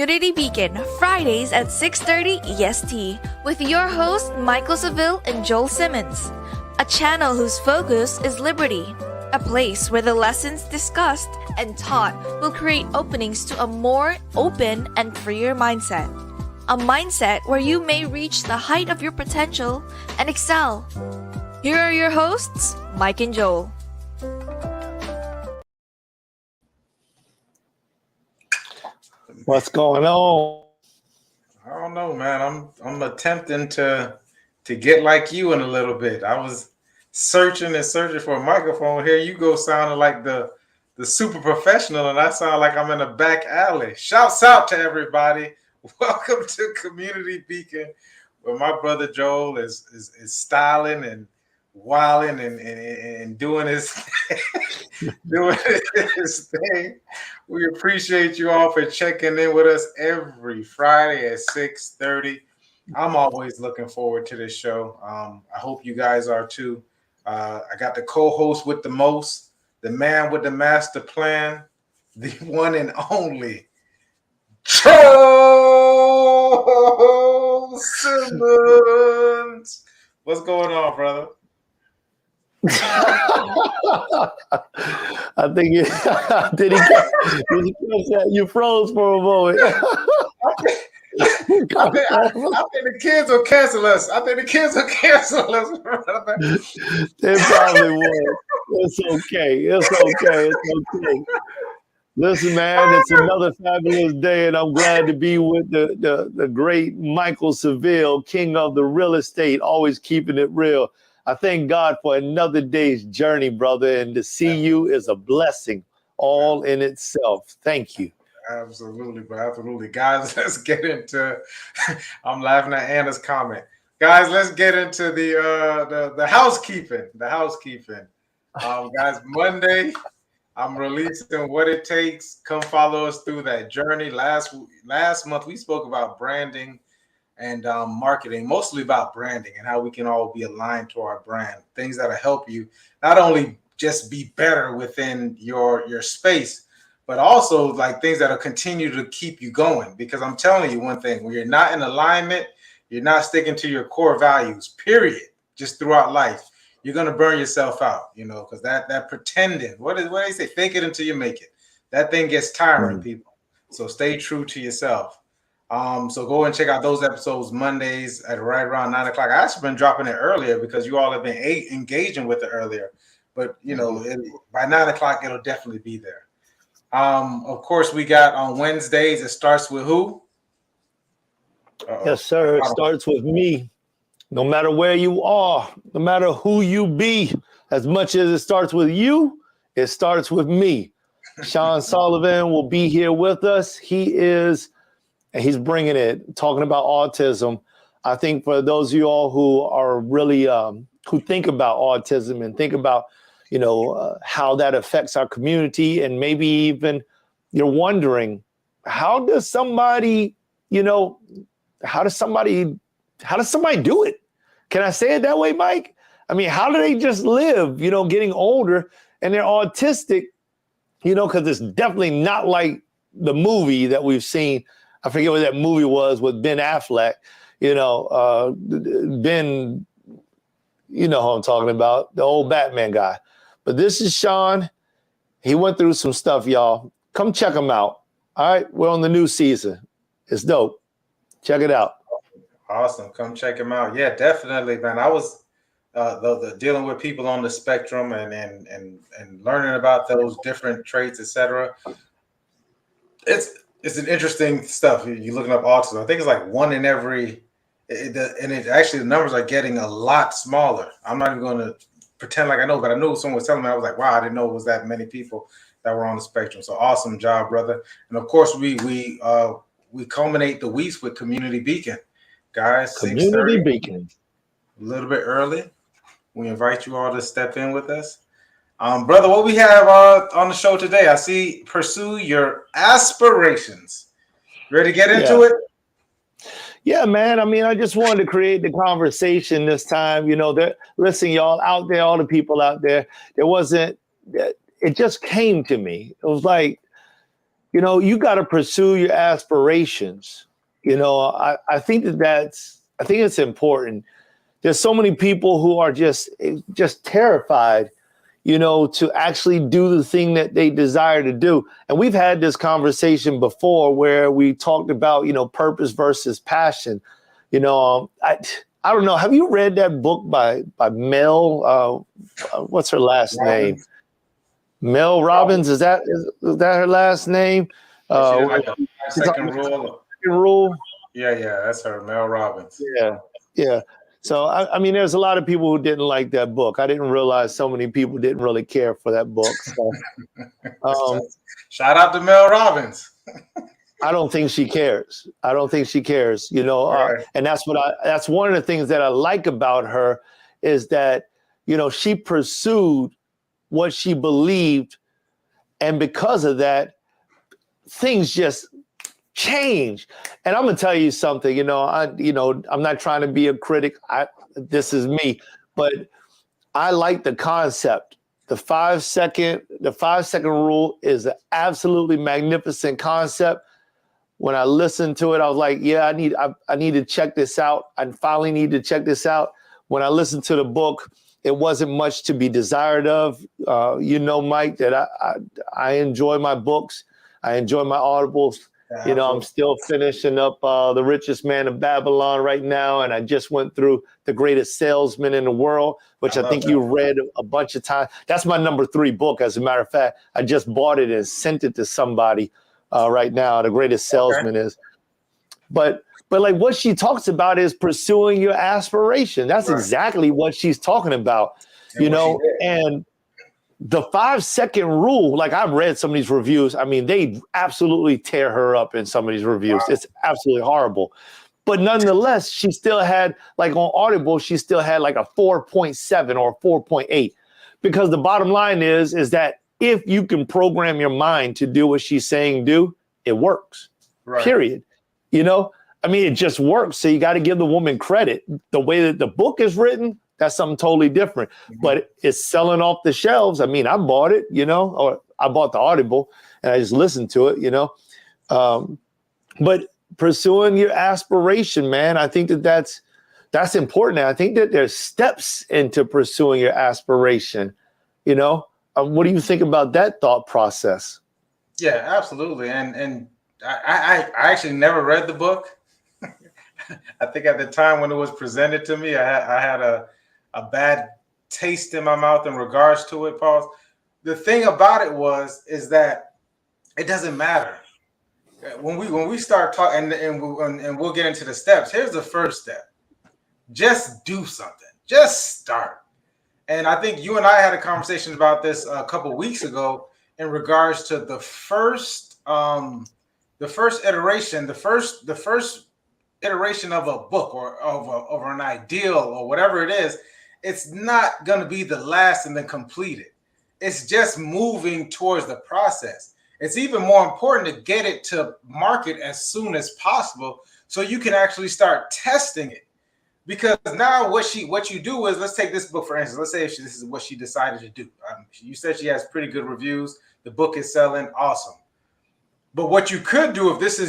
Community Beacon, Fridays at 6:30 EST, with your hosts Michael Seville and Joel Simmons. A channel whose focus is liberty. A place where the lessons discussed and taught will create openings to a more open and freer mindset. A mindset where you may reach the height of your potential and excel. Here are your hosts, Mike and Joel. What's going on? I don't know, man. I'm attempting to get like you in a little bit. I was searching for a microphone. Here you go, sounding like the super professional, and I sound like I'm in a back alley. Shouts out to everybody. Welcome to Community Beacon, where my brother Joel is styling and wilding and doing his doing his thing. We appreciate you all for checking in with us every Friday at 6:30. I'm always looking forward to this show. I hope you guys are too. I got the co-host with the most, the man with the master plan, the one and only Joel Simmons. What's going on, brother? I think did he catch that? You froze for a moment. I think the kids will cancel us. They probably would. It's okay. Listen, man, it's another fabulous day, and I'm glad to be with the great Michael Seville, king of the real estate, always keeping it real. I thank God for another day's journey, brother, and to see you is a blessing all in itself. Thank you. Absolutely, bro. Absolutely. Guys, let's get into I'm laughing at Anna's comment. Guys, let's get into the housekeeping. Guys, Monday, I'm releasing What It Takes. Come follow us through that journey. Last month, we spoke about branding and marketing, mostly about branding and how we can all be aligned to our brand, things that'll help you not only just be better within your space, but also like things that'll continue to keep you going. Because I'm telling you one thing, when you're not in alignment, you're not sticking to your core values, period, just throughout life, you're going to burn yourself out, because that pretending, what do they say? Fake it until you make it. That thing gets tiring, people. So stay true to yourself. So go and check out those episodes Mondays at right around 9 o'clock. I actually been dropping it earlier because you all have been engaging with it earlier. But, by 9 o'clock, it'll definitely be there. Of course, we got on Wednesdays, it starts with who? Yes, sir. It starts with me. No matter where you are, no matter who you be, as much as it starts with you, it starts with me. Sean Sullivan will be here with us. He's bringing it, talking about autism. I think for those of you all who are really, who think about autism and think about, how that affects our community, and maybe even you're wondering, how does somebody do it? Can I say it that way, Mike? I mean, how do they just live, getting older and they're autistic, because it's definitely not like the movie that we've seen. I forget what that movie was with Ben Affleck, Ben, you know who I'm talking about, the old Batman guy. But this is Sean. He went through some stuff, y'all. Come check him out. All right, we're on the new season. It's dope. Check it out. Awesome. Come check him out. Yeah, definitely, man. I was dealing with people on the spectrum and learning about those different traits, etc. It's an interesting stuff. You're looking up autism. I think it's like one in every, the numbers are getting a lot smaller. I'm not even going to pretend like I know, but I knew someone was telling me. I was like, wow, I didn't know it was that many people that were on the spectrum. So awesome job, brother. And of course, we culminate the weeks with Community Beacon, guys. Community Beacon. A little bit early. We invite you all to step in with us. Brother, what we have on the show today, I see pursue your aspirations. Ready to get into it? Yeah, man. I mean, I just wanted to create the conversation this time. Listen, y'all out there, all the people out there, it just came to me. It was like, you got to pursue your aspirations. I think I think it's important. There's so many people who are just terrified, to actually do the thing that they desire to do. And we've had this conversation before where we talked about, purpose versus passion. I don't know. Have you read that book by Mel? What's her last name? Mel Robbins. Is that her last name? Second rule. Rule. Yeah, that's her, Mel Robbins. Yeah. So I mean, there's a lot of people who didn't like that book. I didn't realize so many people didn't really care for that book. So, shout out to Mel Robbins. I don't think she cares. Right. And that's one of the things that I like about her is that, she pursued what she believed. And because of that, things just change. And I'm going to tell you something, I'm not trying to be a critic. This is me, but I like the concept. The 5 second rule is an absolutely magnificent concept. When I listened to it, I was like, yeah, I need to check this out. I finally need to check this out. When I listened to the book, it wasn't much to be desired of. Mike, that I enjoy my books. I enjoy my audibles. I'm still finishing up The Richest Man in Babylon right now. And I just went through The Greatest Salesman in the World, which I think you read a bunch of times. That's my number 3 book. As a matter of fact, I just bought it and sent it to somebody right now. The Greatest Salesman is. But like what she talks about is pursuing your aspiration. That's exactly what she's talking about, and the 5 second rule, like I've read some of these reviews. I mean, they absolutely tear her up in some of these reviews. Wow. It's absolutely horrible. But nonetheless, she still had, like on Audible, she still had like a 4.7 or 4.8. Because the bottom line is that if you can program your mind to do what she's saying do, it works. Right. Period. I mean, it just works. So you got to give the woman credit. The way that the book is written, that's something totally different. Mm-hmm. But it's selling off the shelves. I mean, I bought it, or I bought the Audible and I just listened to it, But pursuing your aspiration, man, I think that's important. I think that there's steps into pursuing your aspiration, What do you think about that thought process? Yeah, absolutely. And I actually never read the book. I think at the time when it was presented to me, I had a bad taste in my mouth in regards to it, Paul. The thing about it is that it doesn't matter. When we start talking, and we'll get into the steps. Here's the first step. Just do something. Just start. And I think you and I had a conversation about this a couple of weeks ago in regards to the first iteration, the first iteration of a book or of an ideal or whatever it is. It's not going to be the last and then completed. It's just moving towards the process. It's even more important to get it to market as soon as possible so you can actually start testing it. Because now what you do is, let's take this book for instance. Let's say this is what she decided to do. You said she has pretty good reviews. The book is selling, awesome. But what you could do if this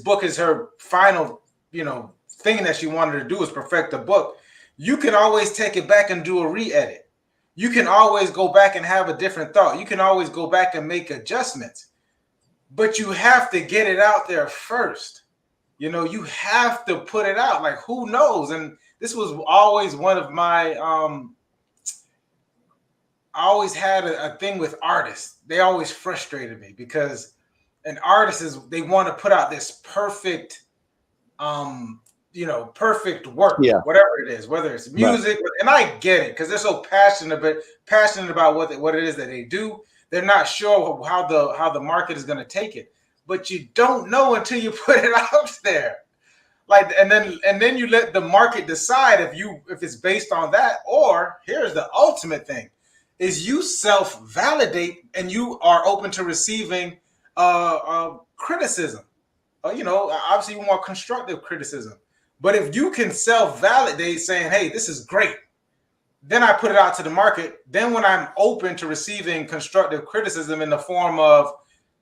book is her final, thing that she wanted to do is perfect the book, you can always take it back and do a re-edit. You can always go back and have a different thought. You can always go back and make adjustments. But you have to get it out there first. You have to put it out. Like, who knows? And this was always one of my, I always had a thing with artists. They always frustrated me because an artist they want to put out this perfect, perfect work, whatever it is, whether it's music. Right. And I get it because they're so passionate about what it is that they do. They're not sure how the market is going to take it. But you don't know until you put it out there. Like, and then you let the market decide if it's based on that, or here's the ultimate thing, is you self-validate and you are open to receiving criticism. Obviously you want constructive criticism. But if you can self-validate saying, hey, this is great, then I put it out to the market. Then when I'm open to receiving constructive criticism in the form of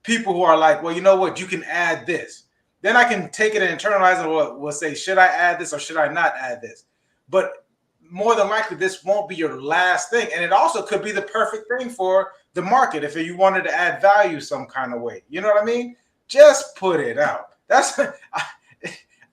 people who are like, well, you know what, you can add this. Then I can take it and internalize it. We'll say, should I add this or should I not add this? But more than likely, this won't be your last thing. And it also could be the perfect thing for the market if you wanted to add value some kind of way. You know what I mean? Just put it out. That's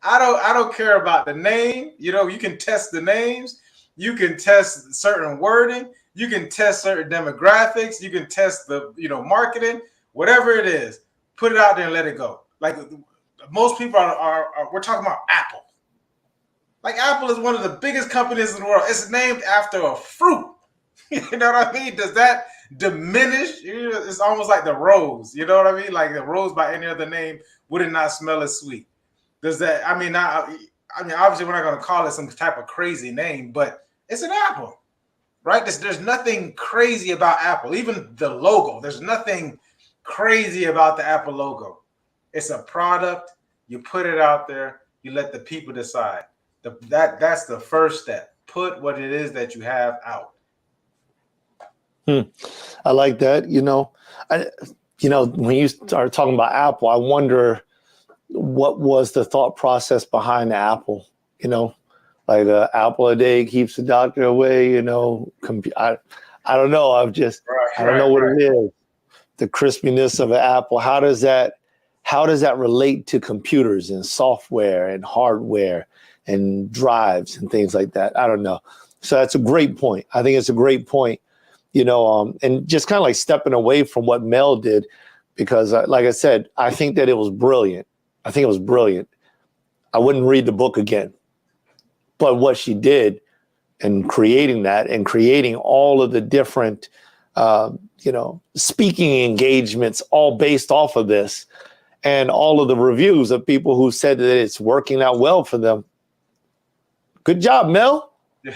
I don't care about the name. You know, you can test the names. You can test certain wording. You can test certain demographics. You can test the, marketing, whatever it is. Put it out there and let it go. Like most people are we're talking about Apple. Like Apple is one of the biggest companies in the world. It's named after a fruit. You know what I mean? Does that diminish? It's almost like the rose. You know what I mean? Like the rose by any other name would it not smell as sweet? Does that? I mean, obviously we're not going to call it some type of crazy name, but it's an apple, right? There's nothing crazy about Apple. Even the logo, there's nothing crazy about the Apple logo. It's a product. You put it out there. You let the people decide. That's the first step. Put what it is that you have out. I like that. When you start talking about Apple, I wonder what was the thought process behind the apple. Like an apple a day keeps the doctor away. I don't know. I don't know what it is. The crispiness of an apple. How does that relate to computers and software and hardware and drives and things like that? I don't know. So that's a great point. I think it's a great point. And just kind of like stepping away from what Mel did, because like I said, I think that it was brilliant. I think it was brilliant. I wouldn't read the book again. But what she did in creating that and creating all of the different, speaking engagements, all based off of this, and all of the reviews of people who said that it's working out well for them. Good job, Mel. Yeah,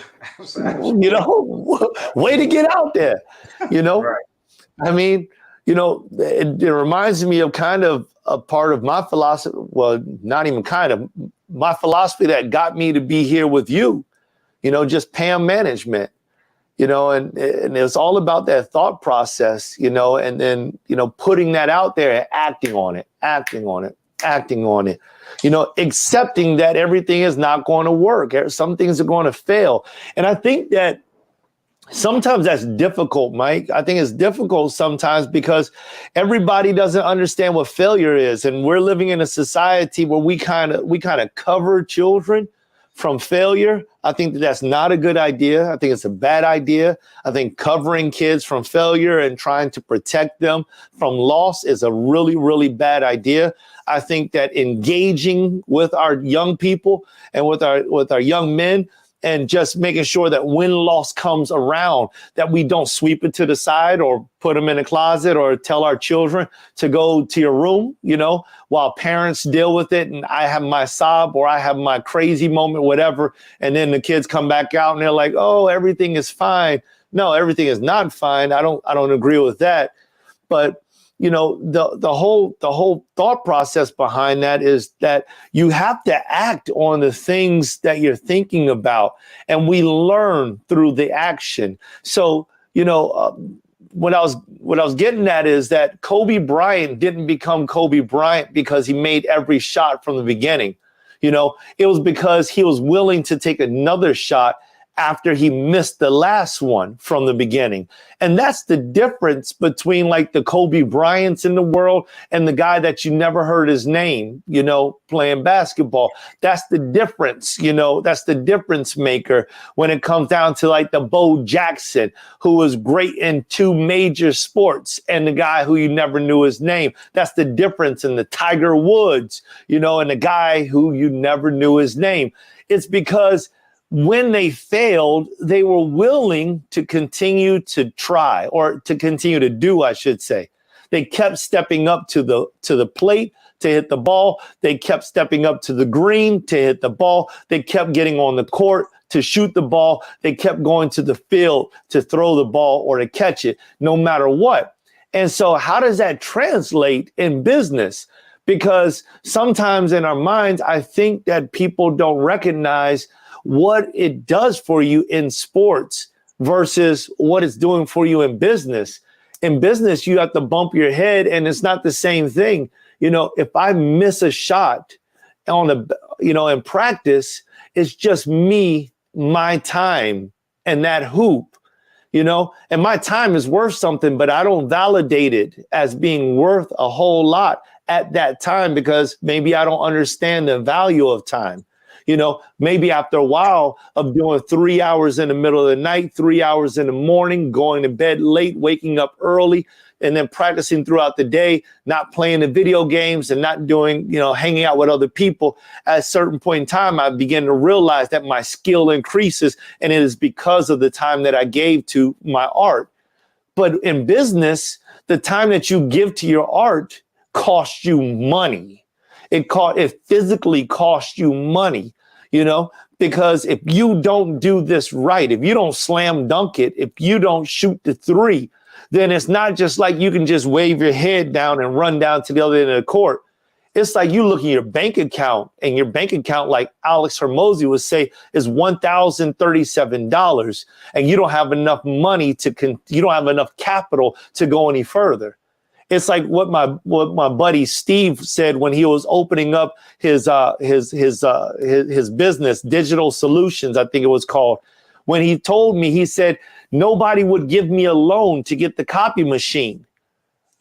way to get out there, Right. I mean, it reminds me of kind of a part of my philosophy. Well, not even kind of my philosophy that got me to be here with you, just PM management, and it's all about that thought process, and then, putting that out there and acting on it, accepting that everything is not going to work. Some things are going to fail. And I think that sometimes that's difficult, Mike. I think it's difficult sometimes because everybody doesn't understand what failure is. And we're living in a society where we kind of cover children from failure. I think that's not a good idea. I think it's a bad idea. I think covering kids from failure and trying to protect them from loss is a really, really bad idea. I think that engaging with our young people and with our young men and just making sure that when loss comes around, that we don't sweep it to the side or put them in a closet or tell our children to go to your room, while parents deal with it. And I have my sob or I have my crazy moment, whatever. And then the kids come back out and they're like, oh, everything is fine. No, everything is not fine. I don't agree with that. But the whole thought process behind that is that you have to act on the things that you're thinking about, and we learn through the action. So, what I was getting at is that Kobe Bryant didn't become Kobe Bryant because he made every shot from the beginning. It was because he was willing to take another shot after he missed the last one from the beginning. And that's the difference between like the Kobe Bryants in the world and the guy that you never heard his name, playing basketball. That's the difference, that's the difference maker when it comes down to like the Bo Jackson, who was great in two major sports, and the guy who you never knew his name. That's the difference in the Tiger Woods, and the guy who you never knew his name. It's because when they failed, they were willing to continue to try, or to continue to do, I should say. They kept stepping up to the plate to hit the ball. They kept stepping up to the green to hit the ball. They kept getting on the court to shoot the ball. They kept going to the field to throw the ball or to catch it, no matter what. And so how does that translate in business? Because sometimes in our minds, I think that people don't recognize what it does for you in sports versus what it's doing for you in business. in business, you have to bump your head, and it's not the same thing. You know, if I miss a shot in practice, it's just me, my time, and that hoop, and my time is worth something, but I don't validate it as being worth a whole lot at that time because maybe I don't understand the value of time. Maybe after a while of doing 3 hours in the middle of the night, 3 hours in the morning, going to bed late, waking up early, and then practicing throughout the day, not playing the video games and not doing, hanging out with other people. At a certain point in time, I began to realize that my skill increases, and it is because of the time that I gave to my art. But in business, the time that you give to your art costs you money. It physically costs you money, because if you don't do this right, if you don't slam dunk it, if you don't shoot the three, then it's not just like you can just wave your head down and run down to the other end of the court. It's like you look at your bank account, and your bank account, like Alex Hermosi would say, is $1,037, and you don't have enough money you don't have enough capital to go any further. It's like what my buddy Steve said when he was opening up his business, Digital Solutions, I think it was called. When he told me, he said, nobody would give me a loan to get the copy machine.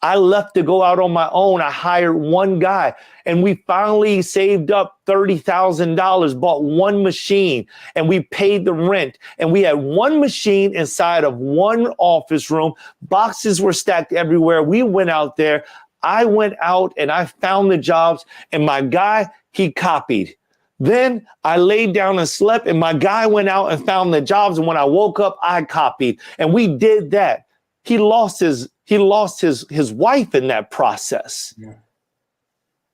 I left to go out on my own. I hired one guy, and we finally saved up $30,000, bought one machine, and we paid the rent. And we had one machine inside of one office room. Boxes were stacked everywhere. We went out there. I went out and I found the jobs, and my guy, he copied. Then I laid down and slept, and my guy went out and found the jobs. And when I woke up, I copied, and we did that. He lost his wife in that process,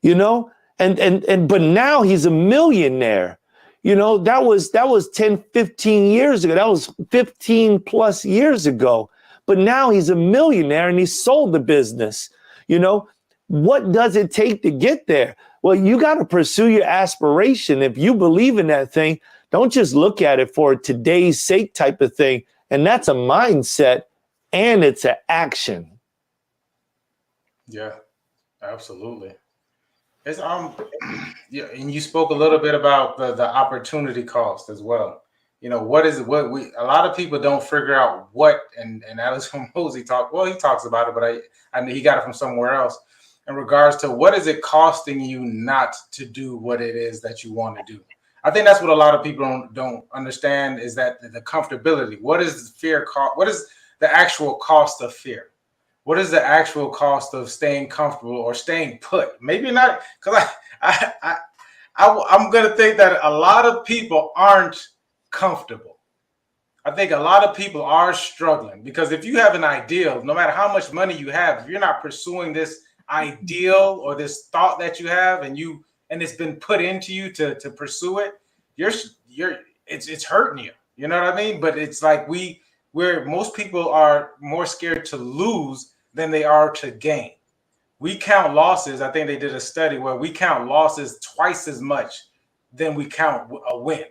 but now he's a millionaire. That was 10, 15 years ago. That was 15 plus years ago. But now he's a millionaire, and he sold the business. What does it take to get there? Well, you got to pursue your aspiration. If you believe in that thing, don't just look at it for today's sake type of thing. And that's a mindset, and it's an action. Yeah, absolutely. It's yeah, and you spoke a little bit about the opportunity cost as well. A lot of people don't figure out what, and Alex Hormozi he talks about it, but I know he got it from somewhere else in regards to what is it costing you not to do what it is that you want to do. I think that's what a lot of people don't understand, is that the comfortability. What is fear cost? What is the actual cost of fear? What is the actual cost of staying comfortable or staying put? Maybe not, because I'm going to think that a lot of people aren't comfortable. I think a lot of people are struggling, because if you have an ideal, no matter how much money you have, if you're not pursuing this ideal or this thought that you have, and it's been put into you to pursue it, it's hurting you. You know what I mean? But it's like where most people are more scared to lose than they are to gain. We count losses. I think they did a study where we count losses twice as much than we count a win.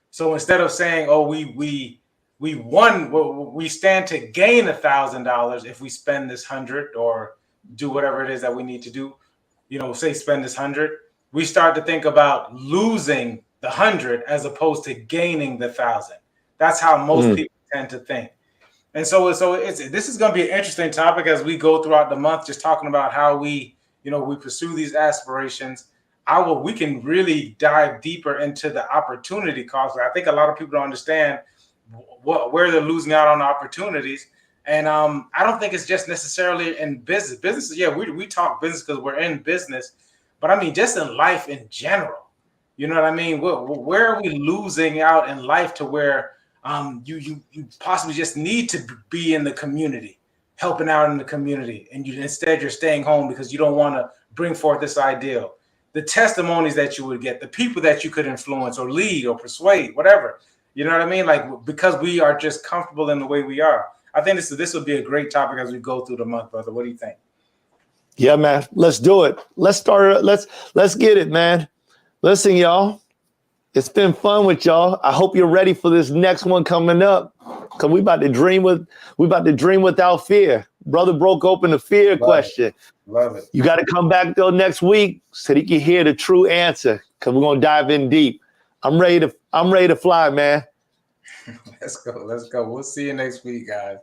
So instead of saying, "Oh, we won," well, we stand to gain $1,000 if we spend this 100 or do whatever it is that we need to do. Say spend this 100. We start to think about losing the 100 as opposed to gaining the 1,000. That's how most people tend to think. And so this is going to be an interesting topic as we go throughout the month, just talking about how we pursue these aspirations. We can really dive deeper into the opportunity cost. I think a lot of people don't understand where they're losing out on opportunities. And I don't think it's just necessarily in business. Business, yeah, we talk business because we're in business, but I mean, just in life in general. You know what I mean? Where are we losing out in life to where you possibly just need to be in the community, helping out in the community, and instead you're staying home because you don't want to bring forth this ideal? The testimonies that you would get, the people that you could influence or lead or persuade, whatever. You know what I mean? Like, because we are just comfortable in the way we are. I think this would be a great topic as we go through the month, brother. What do you think? Yeah, man. Let's do it. Let's start. Let's get it, man. Listen, y'all. It's been fun with y'all. I hope you're ready for this next one coming up. because we about to dream without fear. Brother broke open the fear question. Love it. You got to come back though next week so that you can hear the true answer, because we're gonna dive in deep. I'm ready to fly, man. Let's go. We'll see you next week, guys.